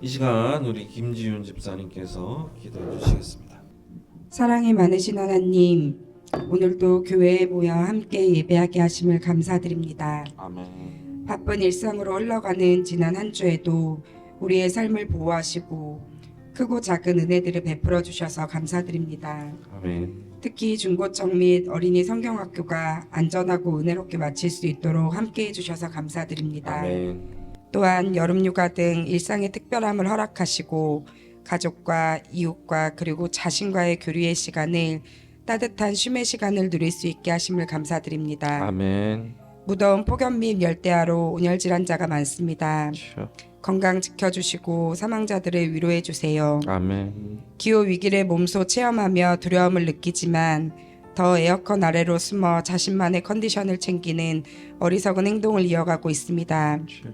이 시간 우리 김지윤 집사님께서 기도해 주시겠습니다. 사랑이 많으신 하나님, 오늘도 교회에 모여 함께 예배하게 하심을 감사드립니다. 아멘. 바쁜 일상으로 흘러가는 지난 한 주에도 우리의 삶을 보호하시고 크고 작은 은혜들을 베풀어 주셔서 감사드립니다. 아멘. 특히 중고청 및 어린이 성경학교가 안전하고 은혜롭게 마칠 수 있도록 함께 해주셔서 감사드립니다. 아멘. 또한 여름휴가 등 일상의 특별함을 허락하시고 가족과 이웃과 그리고 자신과의 교류의 시간을 따뜻한 쉼의 시간을 누릴 수 있게 하심을 감사드립니다. 아멘. 무더운 폭염 및 열대야로 온열질환자가 많습니다. 주여. 건강 지켜주시고 사망자들을 위로해 주세요. 아멘. 기후 위기를 몸소 체험하며 두려움을 느끼지만 더 에어컨 아래로 숨어 자신만의 컨디션을 챙기는 어리석은 행동을 이어가고 있습니다. 주여.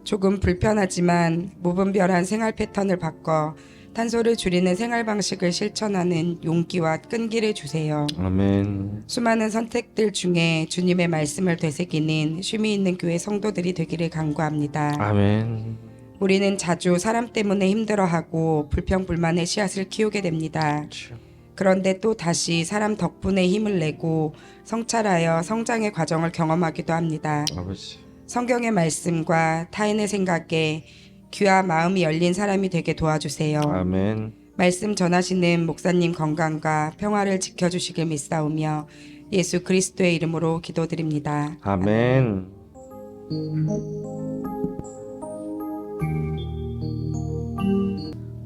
조금 불편하지만 무분별한 생활 패턴을 바꿔 탄소를 줄이는 생활 방식을 실천하는 용기와 끈기를 주세요. 아멘. 수많은 선택들 중에 주님의 말씀을 되새기는 쉼이 있는 교회 성도들이 되기를 간구합니다. 아멘. 우리는 자주 사람 때문에 힘들어하고 불평불만의 씨앗을 키우게 됩니다. 주여. 그런데 또 다시 사람 덕분에 힘을 내고 성찰하여 성장의 과정을 경험하기도 합니다. 아버지. 성경의 말씀과 타인의 생각에 귀와 마음이 열린 사람이 되게 도와주세요. 아멘. 말씀 전하시는 목사님 건강과 평화를 지켜주시길 믿사오며 예수 그리스도의 이름으로 기도드립니다. 아멘.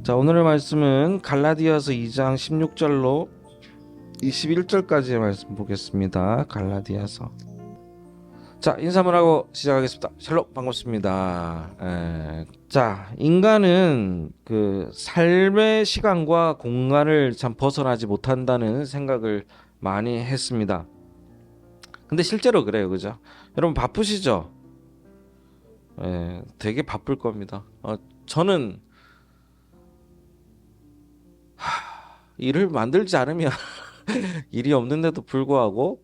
자, 오늘의 말씀은 갈라디아서 2장 16절로 21절까지의 말씀 보겠습니다. 갈라디아서. 자, 인사만 하고 시작하겠습니다. 샬롬, 반갑습니다. 자, 인간은 그 삶의 시간과 공간을 참 벗어나지 못한다는 생각을 많이 했습니다. 근데 실제로 그래요, 그죠? 여러분 바쁘시죠? 되게 바쁠 겁니다. 저는 일을 만들지 않으면 일이 없는데도 불구하고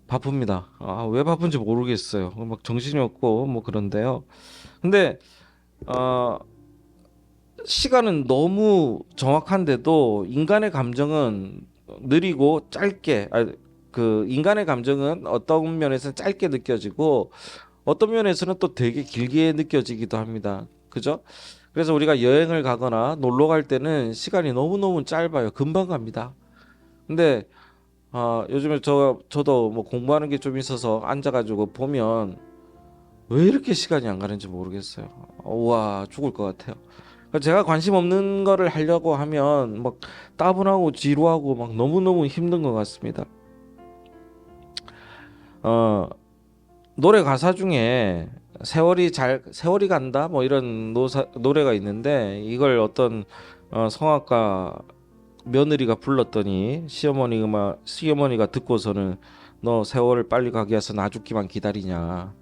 바쁩니다. 왜 바쁜지 모르겠어요. 막 정신이 없고 뭐 그런데요. 근데 시간은 너무 정확한데도 인간의 감정은 느리고 짧게, 그 인간의 감정은 어떤 면에서는 짧게 느껴지고 어떤 면에서는 또 되게 길게 느껴지기도 합니다. 그죠? 그래서 우리가 여행을 가거나 놀러 갈 때는 시간이 너무너무 짧아요. 금방 갑니다. 근데 요즘에 저도 뭐 공부하는 게 좀 있어서 앉아가지고 보면 왜 이렇게 시간이 안 가는지 모르겠어요. 와, 죽을 것 같아요. 그러니까 제가 관심 없는 거를 하려고 하면 막 따분하고 지루하고 막 너무너무 힘든 것 같습니다. 노래 가사 중에 세월이 간다 뭐 이런 노래가 있는데 이걸 어떤 성악가 며느리가 불렀더니 시어머니가 듣고서는 너 세월을 빨리 가게 해서 나 죽기만 기다리냐,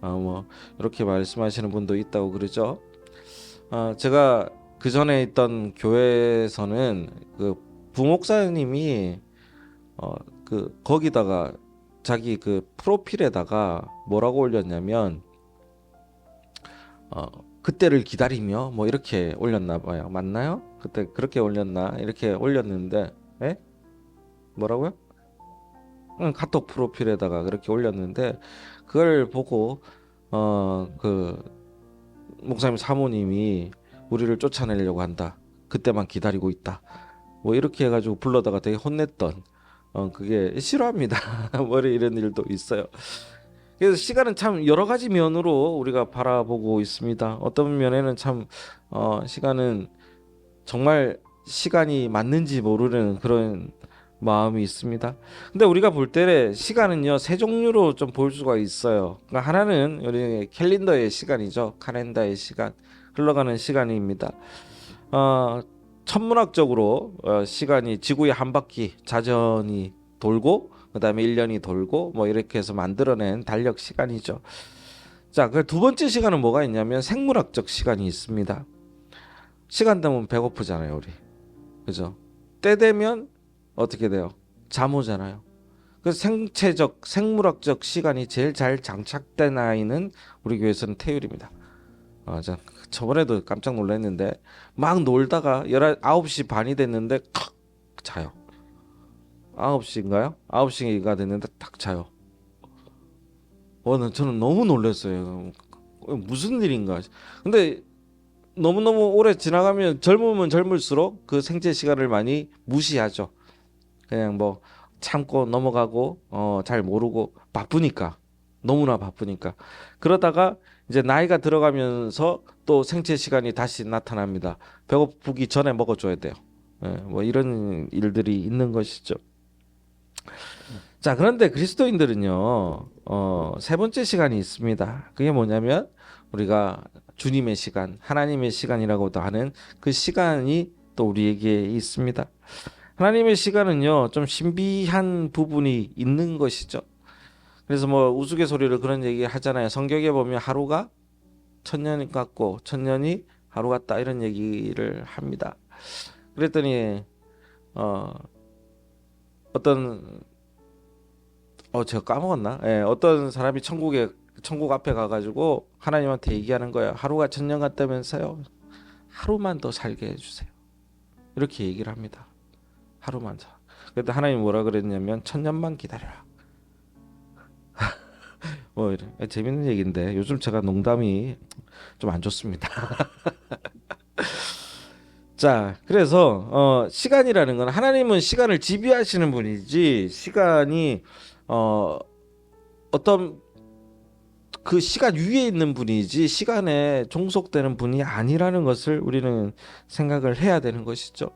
뭐 이렇게 말씀하시는 분도 있다고 그러죠. 제가 그 전에 있던 교회에서는 그 부목사님이 거기다가 자기 그 프로필에다가 뭐라고 올렸냐면 그때를 기다리며 뭐 이렇게 올렸나 봐요. 맞나요? 그때 그렇게 올렸나? 이렇게 올렸는데, 뭐라고요? 카톡 프로필에다가 그렇게 올렸는데 그걸 보고 그 목사님 사모님이 우리를 쫓아내려고 한다. 그때만 기다리고 있다. 뭐 이렇게 해가지고 불러다가 되게 혼냈던, 그게 싫어합니다. 뭐 이런 일도 있어요. 그래서 시간은 참 여러 가지 면으로 우리가 바라보고 있습니다. 어떤 면에는 참 시간은 정말 시간이 맞는지 모르는 그런 마음이 있습니다. 근데 우리가 볼 때 시간은요, 세 종류로 좀 볼 수가 있어요. 그러니까 하나는 우리 캘린더의 시간이죠. 카렌다의 시간, 흘러가는 시간입니다. 천문학적으로 시간이 지구의 한 바퀴 자전이 돌고 그다음에 1년이 돌고 뭐 이렇게 해서 만들어낸 달력 시간이죠. 자, 그 두 번째 시간은 뭐가 있냐면 생물학적 시간이 있습니다. 시간 되면 배고프잖아요, 우리. 그죠? 때 되면 어떻게 돼요? 잠 오잖아요. 그 생물학적 시간이 제일 잘 장착된 아이는 우리 교회에서는 태율입니다. 자, 저번에도 깜짝 놀랐는데 막 놀다가 9시 반이 됐는데 칵 자요. 9시인가요? 9시가 됐는데 딱 자요. 저는 너무 놀랐어요. 무슨 일인가. 근데 너무너무 오래 지나가면 젊으면 젊을수록 그 생체 시간을 많이 무시하죠. 그냥 뭐 참고 넘어가고 잘 모르고 바쁘니까. 너무나 바쁘니까. 그러다가 이제 나이가 들어가면서 또 생체 시간이 다시 나타납니다. 배고프기 전에 먹어줘야 돼요. 예, 뭐 이런 일들이 있는 것이죠. 자, 그런데 그리스도인들은요, 세 번째 시간이 있습니다. 그게 뭐냐면 우리가 주님의 시간, 하나님의 시간이라고도 하는 그 시간이 또 우리에게 있습니다. 하나님의 시간은요, 좀 신비한 부분이 있는 것이죠. 그래서 뭐 우스갯소리로 그런 얘기 하잖아요. 성경에 보면 하루가 천년 같고 천년이 하루 같다 이런 얘기를 합니다. 그랬더니 어, 어떤 제가 까먹었나? 예, 어떤 사람이 천국 앞에 가가지고 하나님한테 얘기하는 거예요. 하루가 천년 같다면서요. 하루만 더 살게 해주세요. 이렇게 얘기를 합니다. 하루만 더. 그때 하나님 뭐라 그랬냐면 천년만 기다려라. 뭐 이런 재밌는 얘기인데 요즘 제가 농담이 좀 안 좋습니다. 자, 그래서 시간이라는 건 하나님은 시간을 지배하시는 분이지 시간이 어, 어떤 그 시간 위에 있는 분이지 시간에 종속되는 분이 아니라는 것을 우리는 생각을 해야 되는 것이죠.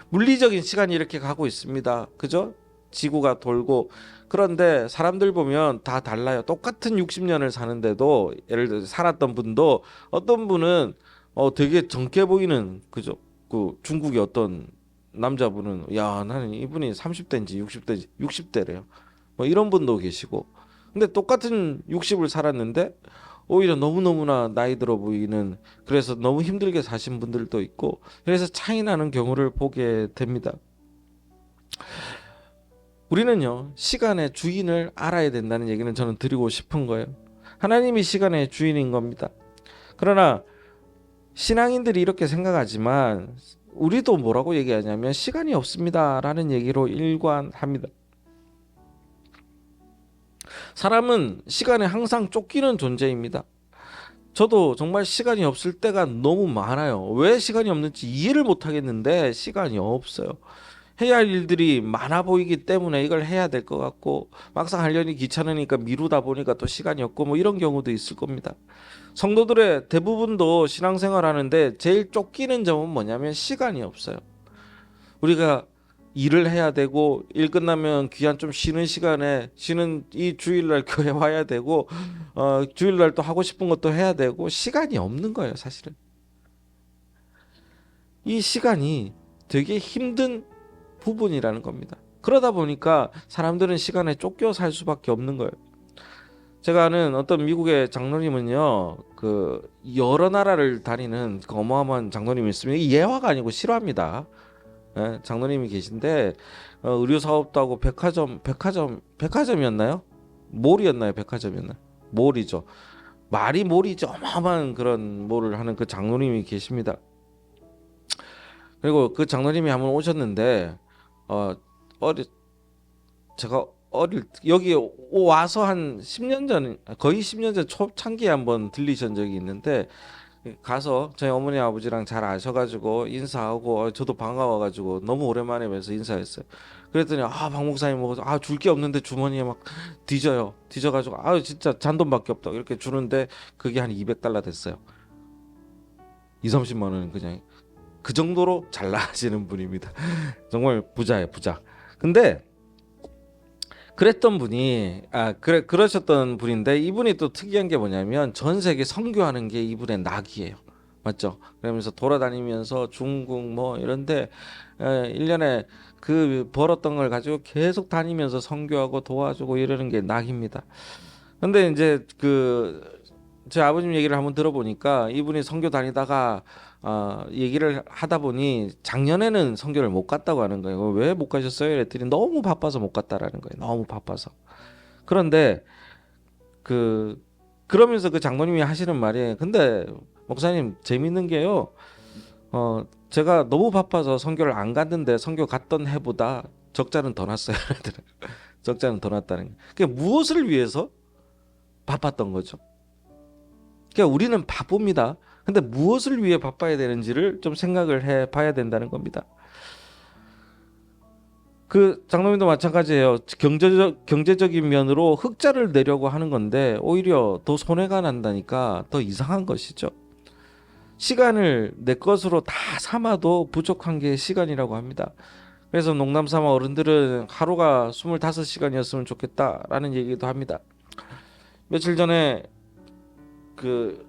물리적인 시간이 이렇게 가고 있습니다. 그죠? 지구가 돌고 그런데 사람들 보면 다 달라요. 똑같은 60년을 사는데도 예를 들어 살았던 분도 어떤 분은 되게 젊게 보이는 그죠? 그 중국의 어떤 남자분은 야 나는 이분이 30대인지 60대인지 60대래요. 뭐 이런 분도 계시고 근데 똑같은 60을 살았는데 오히려 너무너무나 나이 들어 보이는 그래서 너무 힘들게 사신 분들도 있고 그래서 차이 나는 경우를 보게 됩니다. 우리는요 시간의 주인을 알아야 된다는 얘기는 저는 드리고 싶은 거예요. 하나님이 시간의 주인인 겁니다. 그러나 신앙인들이 이렇게 생각하지만 우리도 뭐라고 얘기하냐면 시간이 없습니다라는 얘기로 일관합니다. 사람은 시간에 항상 쫓기는 존재입니다. 저도 정말 시간이 없을 때가 너무 많아요. 왜 시간이 없는지 이해를 못 하겠는데 시간이 없어요. 해야 할 일들이 많아 보이기 때문에 이걸 해야 될 것 같고 막상 하려니 귀찮으니까 미루다 보니까 또 시간이 없고 뭐 이런 경우도 있을 겁니다. 성도들의 대부분도 신앙생활 하는데 제일 쫓기는 점은 뭐냐면 시간이 없어요. 우리가 일을 해야 되고 일 끝나면 귀한 좀 쉬는 시간에 쉬는 이 주일날 교회 와야 되고 주일날 또 하고 싶은 것도 해야 되고 시간이 없는 거예요 사실은. 이 시간이 되게 힘든 부분이라는 겁니다. 그러다 보니까 사람들은 시간에 쫓겨 살 수밖에 없는 거예요. 제가 아는 어떤 미국의 장로님은요 그 여러 나라를 다니는 그 어마어마한 장로님이 있으면 예화가 아니고 실화입니다. 예, 장로님이 계신데 의류 사업도 하고 백화점이었나요? 몰이었나요? 백화점이었나요? 몰이죠. 말이 몰이죠. 어마어마한 그런 몰을 하는 그 장로님이 계십니다. 그리고 그 장로님이 한번 오셨는데 어 어리 제가 여기 와서 한 10년 전 거의 10년 전 초창기에 한번 들리신 적이 있는데 가서 저희 어머니 아버지랑 잘 아셔가지고 인사하고 저도 반가워가지고 너무 오랜만에 뵈서 인사했어요. 그랬더니 박 목사님 먹어서 줄 게 없는데 주머니에 막 뒤져가지고 진짜 잔돈밖에 없다 이렇게 주는데 그게 한 200달러 됐어요. 2, 30만 원은 그냥 그 정도로 잘 나가시는 분입니다. 정말 부자예요 부자. 근데 그랬던 분이 그러셨던 분인데 이분이 또 특이한 게 뭐냐면 전 세계 선교하는 게 이분의 낙이에요. 맞죠? 그러면서 돌아다니면서 중국 뭐 이런데 1년에 그 벌었던 걸 가지고 계속 다니면서 선교하고 도와주고 이러는 게 낙입니다. 근데 이제 제 아버님 얘기를 한번 들어보니까 이분이 선교 다니다가 얘기를 하다 보니 작년에는 선교를 못 갔다고 하는 거예요. 왜 못 가셨어요? 이랬더니 너무 바빠서 못 갔다라는 거예요. 너무 바빠서. 그런데 그 그러면서 그 장로님이 하시는 말이 근데 목사님 재밌는 게요. 제가 너무 바빠서 선교를 안 갔는데 선교 갔던 해보다 적자는 더 났어요. 적자는 더 났다는 게. 그게 무엇을 위해서 바빴던 거죠. 그러니까 우리는 바쁩니다. 근데 무엇을 위해 바빠야 되는지를 좀 생각을 해 봐야 된다는 겁니다. 그 장로님도 마찬가지예요. 경제적인 면으로 흑자를 내려고 하는 건데 오히려 더 손해가 난다니까 더 이상한 것이죠. 시간을 내 것으로 다 삼아도 부족한 게 시간이라고 합니다. 그래서 농담 삼아 어른들은 하루가 25시간이었으면 좋겠다라는 얘기도 합니다. 며칠 전에 그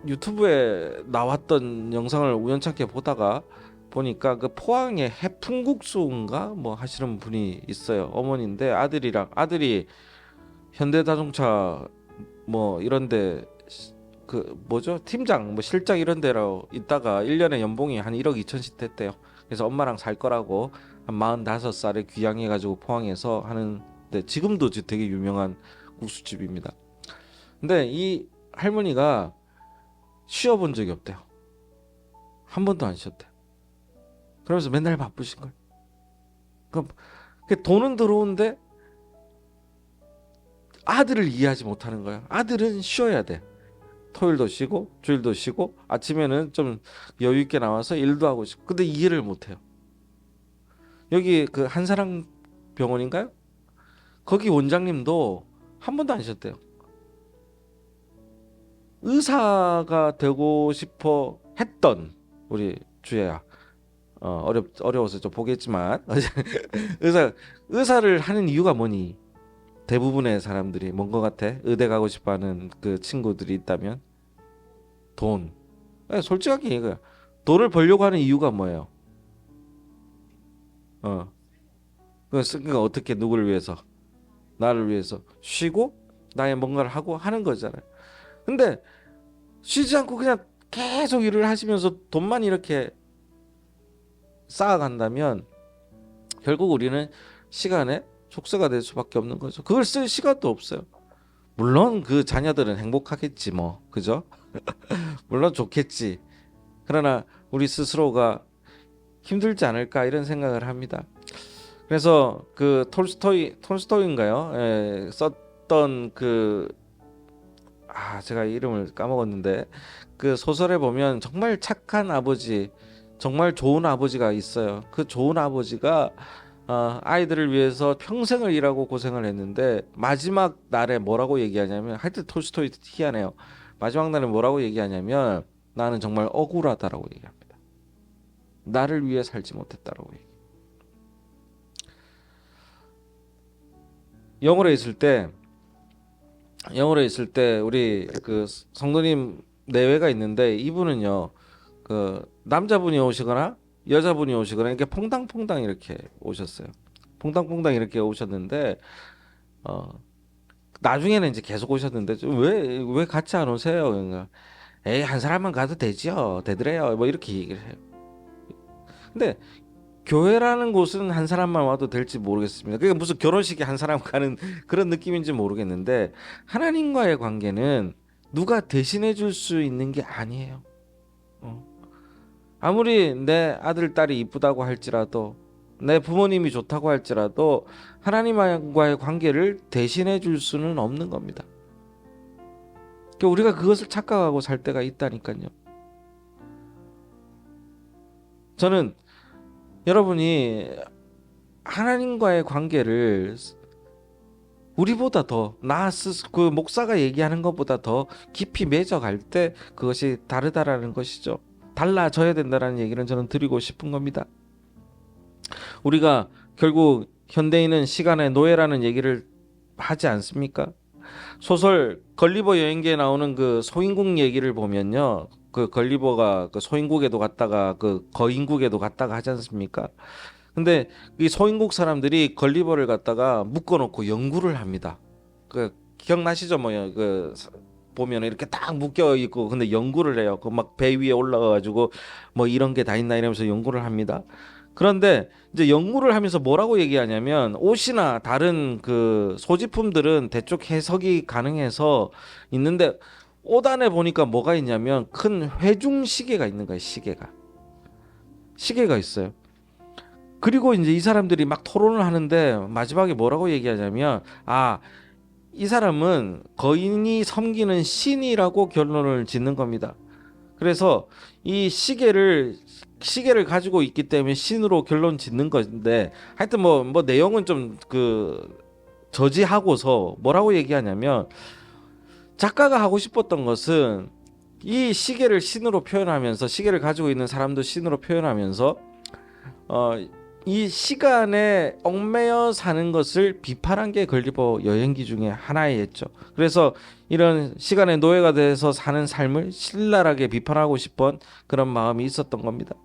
유튜브에 나왔던 영상을 우연찮게 보다가 보니까 그 포항에 해풍국수인가 뭐 하시는 분이 있어요. 어머니인데 아들이 현대자동차 뭐 이런데 그 뭐죠 팀장 뭐 실장 이런 데로 있다가 1년에 연봉이 한 1억 2천씩 됐대요. 그래서 엄마랑 살 거라고 한 45살에 귀향해 가지고 포항에서 하는데 지금도 되게 유명한 국수집입니다. 근데 이 할머니가 쉬어본 적이 없대요. 한 번도 안 쉬었대요. 그러면서 맨날 바쁘신 거예요. 그 돈은 들어오는데 아들을 이해하지 못하는 거예요. 아들은 쉬어야 돼. 토요일도 쉬고 주일도 쉬고 아침에는 좀 여유 있게 나와서 일도 하고 싶고 근데 이해를 못해요. 여기 그 한사랑 병원인가요? 거기 원장님도 한 번도 안 쉬었대요. 의사가 되고 싶어 했던 우리 주혜야 어려워서 좀 보겠지만 의사를 하는 이유가 뭐니? 대부분의 사람들이 뭔 것 같아? 의대 가고 싶어하는 그 친구들이 있다면 돈. 솔직하게 이거야. 돈을 벌려고 하는 이유가 뭐예요? 어, 그러니까 어떻게 누구를 위해서? 나를 위해서 쉬고 나의 뭔가를 하고 하는 거잖아요. 근데 쉬지 않고 그냥 계속 일을 하시면서 돈만 이렇게 쌓아간다면 결국 우리는 시간에 촉사가 될 수밖에 없는 거죠. 그걸 쓸 시간도 없어요. 물론 그 자녀들은 행복하겠지 뭐, 그죠? 물론 좋겠지. 그러나 우리 스스로가 힘들지 않을까 이런 생각을 합니다. 그래서 그 톨스토이인가요? 썼던 제가 이름을 까먹었는데 그 소설에 보면 정말 착한 아버지, 정말 좋은 아버지가 있어요. 그 좋은 아버지가 아이들을 위해서 평생을 일하고 고생을 했는데 마지막 날에 뭐라고 얘기하냐면 하여튼 톨스토이 희한해요. 마지막 날에 뭐라고 얘기하냐면 나는 정말 억울하다라고 얘기합니다. 나를 위해 살지 못했다라고 얘기. 영어로 있을 때 우리 그 성도님 내외가 있는데 이분은요 그 남자분이 오시거나 여자분이 오시거나 이렇게 퐁당퐁당 이렇게 오셨어요. 퐁당퐁당 이렇게 오셨는데 어 나중에는 이제 계속 오셨는데 왜 같이 안 오세요? 그러니까 에이 한 사람만 가도 되지요. 되더래요. 뭐 이렇게 얘기를 해요. 근데 교회라는 곳은 한 사람만 와도 될지 모르겠습니다. 그게 무슨 결혼식에 한 사람 가는 그런 느낌인지 모르겠는데 하나님과의 관계는 누가 대신해 줄 수 있는 게 아니에요. 어. 아무리 내 아들 딸이 이쁘다고 할지라도 내 부모님이 좋다고 할지라도 하나님과의 관계를 대신해 줄 수는 없는 겁니다. 그러니까 우리가 그것을 착각하고 살 때가 있다니까요. 저는 여러분이 하나님과의 관계를 우리보다 그 목사가 얘기하는 것보다 더 깊이 맺어갈 때 그것이 다르다라는 것이죠. 달라져야 된다라는 얘기를 저는 드리고 싶은 겁니다. 우리가 결국 현대인은 시간의 노예라는 얘기를 하지 않습니까? 소설 걸리버 여행기에 나오는 그 소인국 얘기를 보면요. 그 걸리버가 그 소인국에도 갔다가 그 거인국에도 갔다가 하지 않습니까? 근데 이 소인국 사람들이 걸리버를 갖다가 묶어놓고 연구를 합니다. 그 기억나시죠? 뭐요? 그 보면 이렇게 딱 묶여 있고 근데 연구를 해요. 그 막 배 위에 올라가가지고 뭐 이런 게 다 있나 이러면서 연구를 합니다. 그런데 이제 연구를 하면서 뭐라고 얘기하냐면 옷이나 다른 그 소지품들은 대충 해석이 가능해서 있는데 옷 안에 보니까 뭐가 있냐면 큰 회중 시계가 있는 거예요. 시계가 있어요. 그리고 이제 이 사람들이 막 토론을 하는데 마지막에 뭐라고 얘기하냐면 이 사람은 거인이 섬기는 신이라고 결론을 짓는 겁니다. 그래서 이 시계를 가지고 있기 때문에 신으로 결론 짓는 건데 하여튼 뭐 내용은 좀 그 저지하고서 뭐라고 얘기하냐면 작가가 하고 싶었던 것은 이 시계를 신으로 표현하면서 시계를 가지고 있는 사람도 신으로 표현하면서 이 시간에 얽매여 사는 것을 비판한 게 걸리버 여행기 중에 하나였죠. 그래서 이런 시간의 노예가 돼서 사는 삶을 신랄하게 비판하고 싶은 그런 마음이 있었던 겁니다.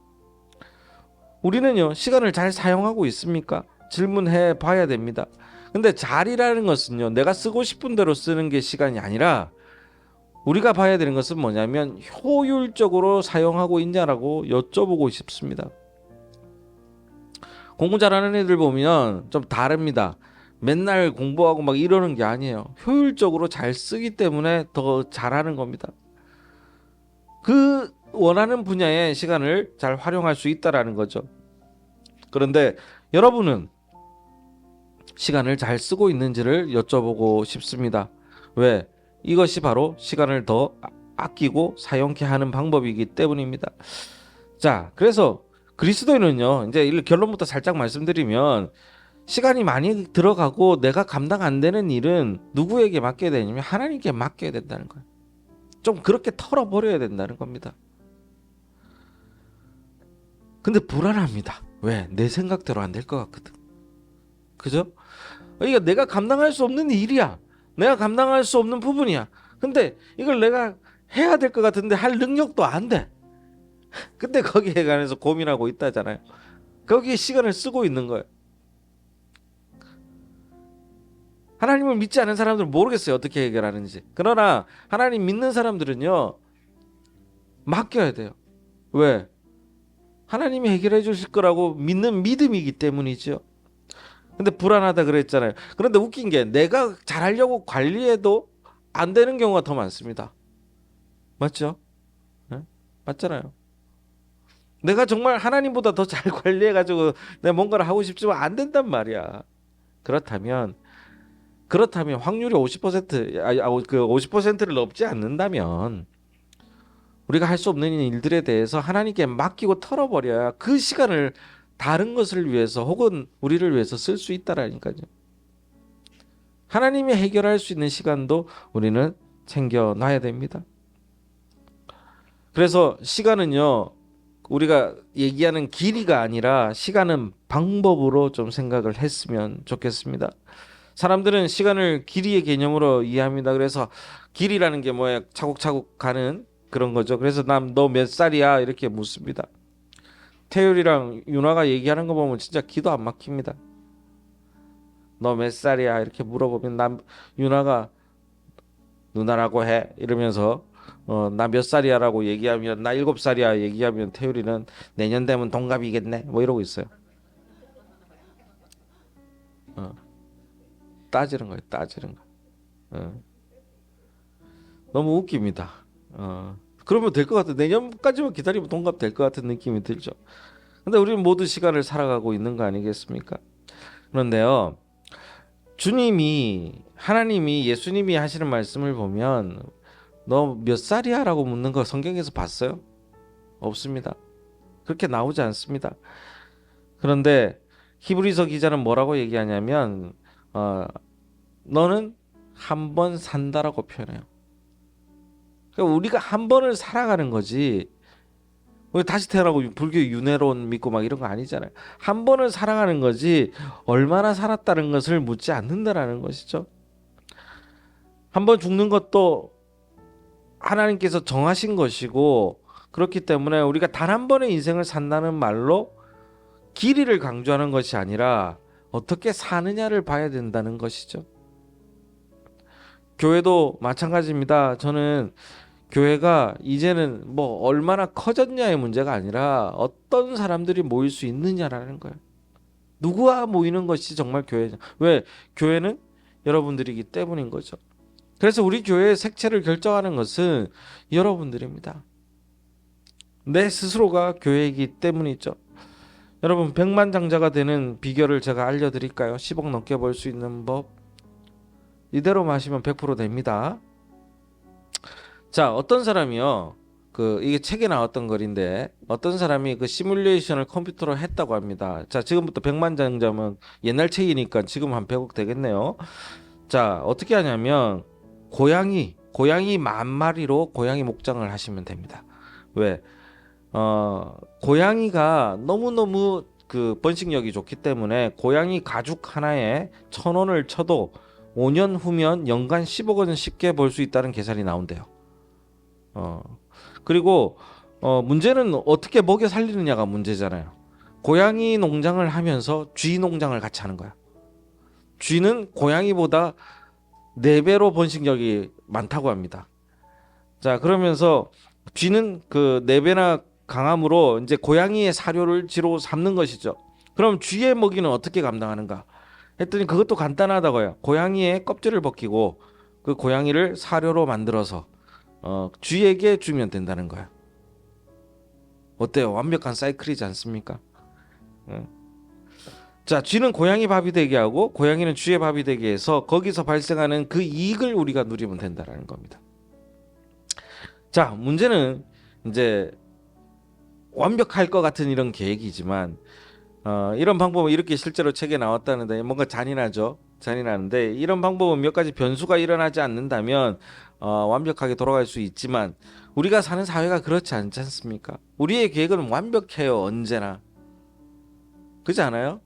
우리는요, 시간을 잘 사용하고 있습니까? 질문해 봐야 됩니다. 근데 잘이라는 것은요, 내가 쓰고 싶은 대로 쓰는 게 시간이 아니라 우리가 봐야 되는 것은 뭐냐면 효율적으로 사용하고 있냐라고 여쭤보고 싶습니다. 공부 잘하는 애들 보면 좀 다릅니다. 맨날 공부하고 막 이러는 게 아니에요. 효율적으로 잘 쓰기 때문에 더 잘하는 겁니다. 그 원하는 분야의 시간을 잘 활용할 수 있다라는 거죠. 그런데 여러분은 시간을 잘 쓰고 있는지를 여쭤보고 싶습니다. 왜? 이것이 바로 시간을 더 아끼고 사용케 하는 방법이기 때문입니다. 자, 그래서 그리스도인은요, 이제 결론부터 살짝 말씀드리면 시간이 많이 들어가고 내가 감당 안 되는 일은 누구에게 맡겨야 되냐면 하나님께 맡겨야 된다는 거예요. 좀 그렇게 털어버려야 된다는 겁니다. 근데 불안합니다. 왜? 내 생각대로 안 될 것 같거든. 그죠? 그러니까 내가 감당할 수 없는 일이야. 내가 감당할 수 없는 부분이야. 근데 이걸 내가 해야 될 것 같은데 할 능력도 안 돼. 근데 거기에 관해서 고민하고 있다잖아요. 거기에 시간을 쓰고 있는 거예요. 하나님을 믿지 않은 사람들은 모르겠어요. 어떻게 해결하는지. 그러나 하나님 믿는 사람들은요, 맡겨야 돼요. 왜? 하나님이 해결해 주실 거라고 믿는 믿음이기 때문이죠. 근데 불안하다 그랬잖아요. 그런데 웃긴 게 내가 잘하려고 관리해도 안 되는 경우가 더 많습니다. 맞죠? 네? 맞잖아요. 내가 정말 하나님보다 더 잘 관리해가지고 내가 뭔가를 하고 싶지만 안 된단 말이야. 그렇다면 확률이 50%, 그 50%를 넘지 않는다면 우리가 할 수 없는 일들에 대해서 하나님께 맡기고 털어버려야 그 시간을 다른 것을 위해서 혹은 우리를 위해서 쓸 수 있다라니까요. 하나님이 해결할 수 있는 시간도 우리는 챙겨놔야 됩니다. 그래서 시간은요, 우리가 얘기하는 길이가 아니라 시간은 방법으로 좀 생각을 했으면 좋겠습니다. 사람들은 시간을 길이의 개념으로 이해합니다. 그래서 길이라는 게 뭐야? 차곡차곡 가는 그런 거죠. 그래서 너 몇 살이야? 이렇게 묻습니다. 태율이랑 윤화가 얘기하는 거 보면 진짜 기도 안 막힙니다. 너 몇 살이야? 이렇게 물어보면 윤화가 누나라고 해 이러면서 나 몇 살이야라고 얘기하면 나 7살이야 얘기하면 태율이는 내년 되면 동갑이겠네 뭐 이러고 있어요. 따지는 거예요. 따지는 거. 너무 웃깁니다. 그러면 될 것 같아. 내년까지만 기다리면 동갑 될 것 같은 느낌이 들죠. 근데 우리는 모두 시간을 살아가고 있는 거 아니겠습니까? 그런데요, 하나님이 예수님이 하시는 말씀을 보면 너 몇 살이야? 라고 묻는 거 성경에서 봤어요? 없습니다. 그렇게 나오지 않습니다. 그런데 히브리서 기자는 뭐라고 얘기하냐면 너는 한 번 산다라고 표현해요. 그러니까 우리가 한 번을 살아가는 거지 우리 다시 태어나고 불교 윤회론 믿고 막 이런 거 아니잖아요. 한 번을 살아가는 거지 얼마나 살았다는 것을 묻지 않는다라는 것이죠. 한 번 죽는 것도 하나님께서 정하신 것이고 그렇기 때문에 우리가 단 한 번의 인생을 산다는 말로 길이를 강조하는 것이 아니라 어떻게 사느냐를 봐야 된다는 것이죠. 교회도 마찬가지입니다. 저는 교회가 이제는 뭐 얼마나 커졌냐의 문제가 아니라 어떤 사람들이 모일 수 있느냐라는 거예요. 누구와 모이는 것이 정말 교회냐. 왜? 교회는 여러분들이기 때문인 거죠. 그래서 우리 교회의 색채를 결정하는 것은 여러분들입니다. 내 스스로가 교회이기 때문이죠. 여러분, 백만장자가 되는 비결을 제가 알려드릴까요? 10억 넘게 벌 수 있는 법. 이대로 마시면 100% 됩니다. 자, 어떤 사람이요, 이게 책에 나왔던 글인데, 어떤 사람이 그 시뮬레이션을 컴퓨터로 했다고 합니다. 자, 지금부터 백만장자면 옛날 책이니까 지금 한 100억 되겠네요. 자, 어떻게 하냐면, 고양이 10,000마리로 고양이 목장을 하시면 됩니다. 왜? 고양이가 너무너무 그 번식력이 좋기 때문에 고양이 가죽 하나에 1,000원을 쳐도 5년 후면 연간 10억 원 쉽게 벌 수 있다는 계산이 나온대요. 그리고 문제는 어떻게 먹여 살리느냐가 문제잖아요. 고양이 농장을 하면서 쥐 농장을 같이 하는 거야. 쥐는 고양이보다 4배로 번식력이 많다고 합니다. 자, 그러면서 쥐는 그 4배나 강함으로 이제 고양이의 사료를 쥐로 삼는 것이죠. 그럼 쥐의 먹이는 어떻게 감당하는가? 했더니 그것도 간단하다고요. 고양이의 껍질을 벗기고 그 고양이를 사료로 만들어서 쥐에게 주면 된다는 거야. 어때요? 완벽한 사이클이지 않습니까? 자, 쥐는 고양이 밥이 되게 하고 고양이는 쥐의 밥이 되게 해서 거기서 발생하는 그 이익을 우리가 누리면 된다는 겁니다. 자, 문제는 이제 완벽할 것 같은 이런 계획이지만 이런 방법은 이렇게 실제로 책에 나왔다는데 뭔가 잔인하죠. 잔인한데 이런 방법은 몇 가지 변수가 일어나지 않는다면 완벽하게 돌아갈 수 있지만 우리가 사는 사회가 그렇지 않지 않습니까? 우리의 계획은 완벽해요, 언제나. 그렇지 않아요?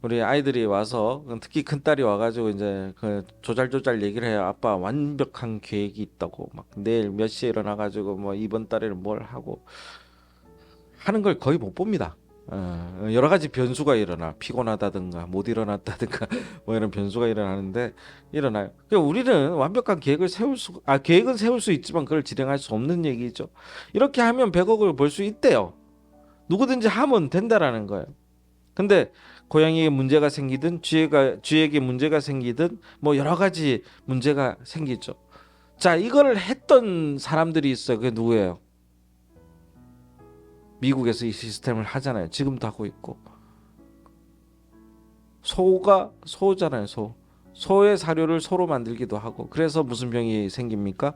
우리 아이들이 와서 특히 큰 딸이 와가지고 이제 그 조잘조잘 얘기를 해요. 아빠 완벽한 계획이 있다고 막 내일 몇 시에 일어나가지고 뭐 이번 달에는 뭘 하고 하는 걸 거의 못 봅니다. 여러 가지 변수가 일어나 피곤하다든가 못 일어났다든가 뭐 이런 변수가 일어나는데 일어나요. 그러니까 우리는 완벽한 계획을 계획은 세울 수 있지만 그걸実행할 수 없는 얘기죠. 이렇게 하면 100억을 벌 수 있대요. 누구든지 하면 된다라는 거예요. 근데 고양이에 문제가 생기든 쥐에게 문제가 생기든 뭐 여러 가지 문제가 생기죠. 자, 이거를 했던 사람들이 있어요. 그게 누구예요? 미국에서 이 시스템을 하잖아요. 지금도 하고 있고. 소잖아요. 소의 사료를 소로 만들기도 하고. 그래서 무슨 병이 생깁니까?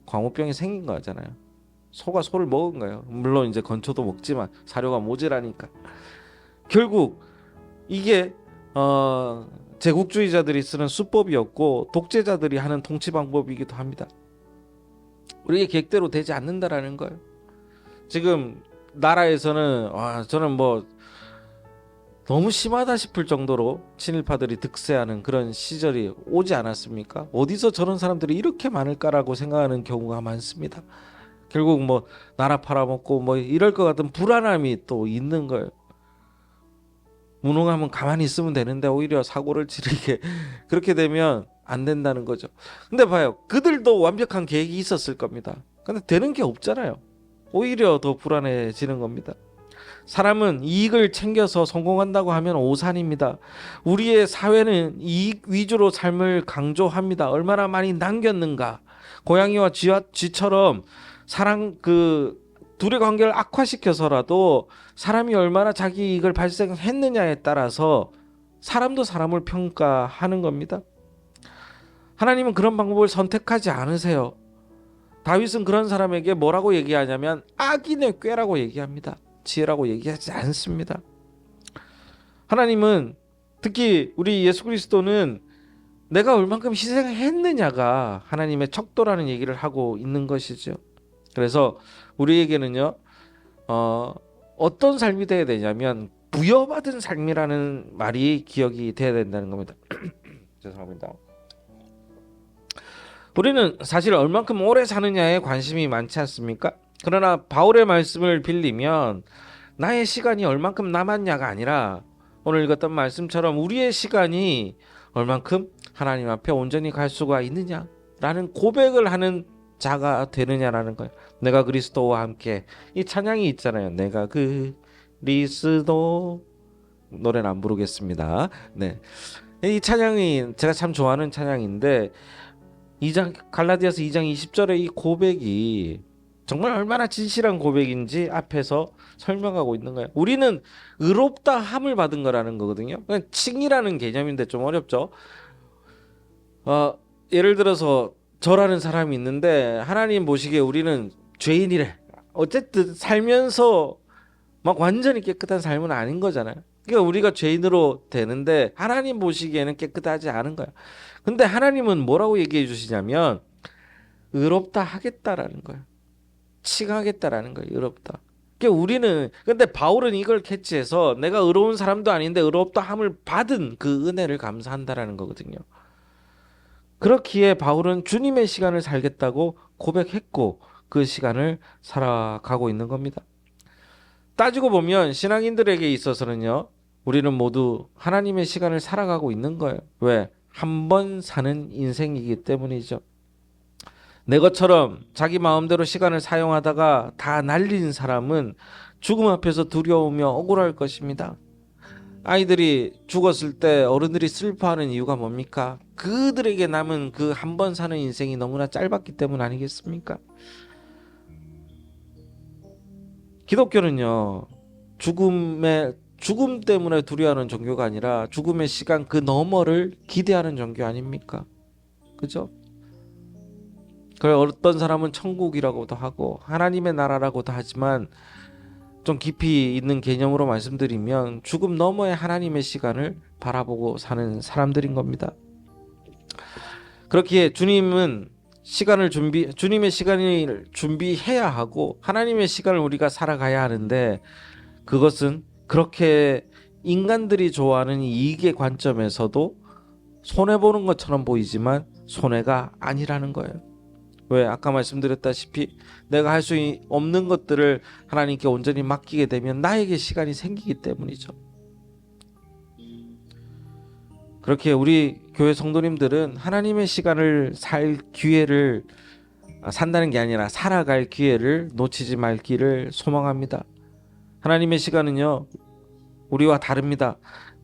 광우병이 생긴 거잖아요. 소가 소를 먹은 거예요. 물론 이제 건초도 먹지만 사료가 모자라니까. 결국 이게 제국주의자들이 쓰는 수법이었고 독재자들이 하는 통치 방법이기도 합니다. 우리의 계획대로 되지 않는다라는 거예요. 지금 나라에서는 저는 뭐 너무 심하다 싶을 정도로 친일파들이 득세하는 그런 시절이 오지 않았습니까? 어디서 저런 사람들이 이렇게 많을까라고 생각하는 경우가 많습니다. 결국 뭐 나라 팔아먹고 뭐 이럴 것 같은 불안함이 또 있는 거예요. 무능하면 가만히 있으면 되는데 오히려 사고를 치르게 그렇게 되면 안 된다는 거죠. 근데 봐요. 그들도 완벽한 계획이 있었을 겁니다. 근데 되는 게 없잖아요. 오히려 더 불안해지는 겁니다. 사람은 이익을 챙겨서 성공한다고 하면 오산입니다. 우리의 사회는 이익 위주로 삶을 강조합니다. 얼마나 많이 남겼는가. 고양이와 쥐처럼 둘의 관계를 악화시켜서라도 사람이 얼마나 자기 이익을 발생했느냐에 따라서 사람도 사람을 평가하는 겁니다. 하나님은 그런 방법을 선택하지 않으세요. 다윗은 그런 사람에게 뭐라고 얘기하냐면 악인의 꾀라고 얘기합니다. 지혜라고 얘기하지 않습니다. 하나님은 특히 우리 예수 그리스도는 내가 얼만큼 희생했느냐가 하나님의 척도라는 얘기를 하고 있는 것이죠. 그래서 우리에게는요 어떤 삶이 돼야 되냐면 부여받은 삶이라는 말이 기억이 돼야 된다는 겁니다. 죄송합니다. 우리는 사실 얼만큼 오래 사느냐에 관심이 많지 않습니까? 그러나 바울의 말씀을 빌리면 나의 시간이 얼만큼 남았냐가 아니라 오늘 읽었던 말씀처럼 우리의 시간이 얼만큼 하나님 앞에 온전히 갈 수가 있느냐, 라는 고백을 하는 자가 되느냐라는 거예요. 내가 그리스도와 함께, 이 찬양이 있잖아요. 내가 그리스도, 노래는 안 부르겠습니다. 네, 이 찬양이 제가 참 좋아하는 찬양인데 2장 갈라디아서 2장 20절의 이 고백이 정말 얼마나 진실한 고백인지 앞에서 설명하고 있는 거예요. 우리는 의롭다 함을 받은 거라는 거거든요. 그냥 칭이라는 개념인데 좀 어렵죠. 예를 들어서 저라는 사람이 있는데 하나님 보시기에 우리는 죄인이래. 어쨌든 살면서 막 완전히 깨끗한 삶은 아닌 거잖아요. 그러니까 우리가 죄인으로 되는데 하나님 보시기에는 깨끗하지 않은 거야. 근데 하나님은 뭐라고 얘기해 주시냐면 의롭다 하겠다라는 거야. 칭하겠다라는 거야. 의롭다. 그러니까 우리는, 근데 바울은 이걸 캐치해서 내가 의로운 사람도 아닌데 의롭다 함을 받은 그 은혜를 감사한다라는 거거든요. 그렇기에 바울은 주님의 시간을 살겠다고 고백했고 그 시간을 살아가고 있는 겁니다. 따지고 보면 신앙인들에게 있어서는요, 우리는 모두 하나님의 시간을 살아가고 있는 거예요. 왜? 한 번 사는 인생이기 때문이죠. 내 것처럼 자기 마음대로 시간을 사용하다가 다 날린 사람은 죽음 앞에서 두려우며 억울할 것입니다. 아이들이 죽었을 때 어른들이 슬퍼하는 이유가 뭡니까? 그들에게 남은 그 한 번 사는 인생이 너무나 짧았기 때문 아니겠습니까? 기독교는요, 죽음 때문에 두려워하는 종교가 아니라 죽음의 시간 그 너머를 기대하는 종교 아닙니까? 그죠? 그걸 어떤 사람은 천국이라고도 하고 하나님의 나라라고도 하지만 좀 깊이 있는 개념으로 말씀드리면 죽음 너머의 하나님의 시간을 바라보고 사는 사람들인 겁니다. 그렇기에 주님의 시간을 준비해야 하고 하나님의 시간을 우리가 살아가야 하는데 그것은 그렇게 인간들이 좋아하는 이익의 관점에서도 손해보는 것처럼 보이지만 손해가 아니라는 거예요. 왜? 아까 말씀드렸다시피 내가 할 수 없는 것들을 하나님께 온전히 맡기게 되면 나에게 시간이 생기기 때문이죠. 그렇게 우리 교회 성도님들은 하나님의 시간을 살 기회를 산다는 게 아니라 살아갈 기회를 놓치지 말기를 소망합니다. 하나님의 시간은요, 우리와 다릅니다.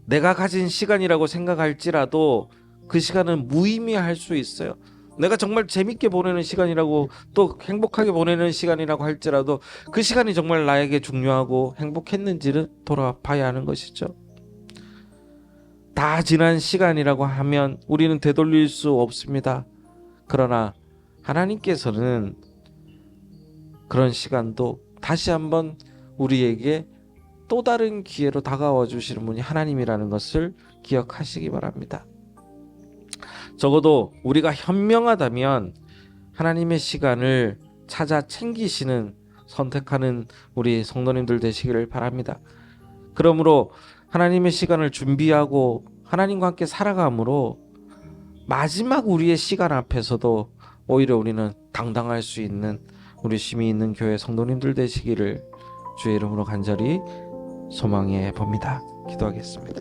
내가 가진 시간이라고 생각할지라도 그 시간은 무의미할 수 있어요. 내가 정말 재밌게 보내는 시간이라고 또 행복하게 보내는 시간이라고 할지라도 그 시간이 정말 나에게 중요하고 행복했는지를 돌아봐야 하는 것이죠. 다 지난 시간이라고 하면 우리는 되돌릴 수 없습니다. 그러나 하나님께서는 그런 시간도 다시 한번 우리에게 또 다른 기회로 다가와 주시는 분이 하나님이라는 것을 기억하시기 바랍니다. 적어도 우리가 현명하다면 하나님의 시간을 찾아 챙기시는, 선택하는 우리 성도님들 되시기를 바랍니다. 그러므로 하나님의 시간을 준비하고 하나님과 함께 살아감으로 마지막 우리의 시간 앞에서도 오히려 우리는 당당할 수 있는 우리 쉼이 있는 교회 성도님들 되시기를 주의 이름으로 간절히 소망해 봅니다. 기도하겠습니다.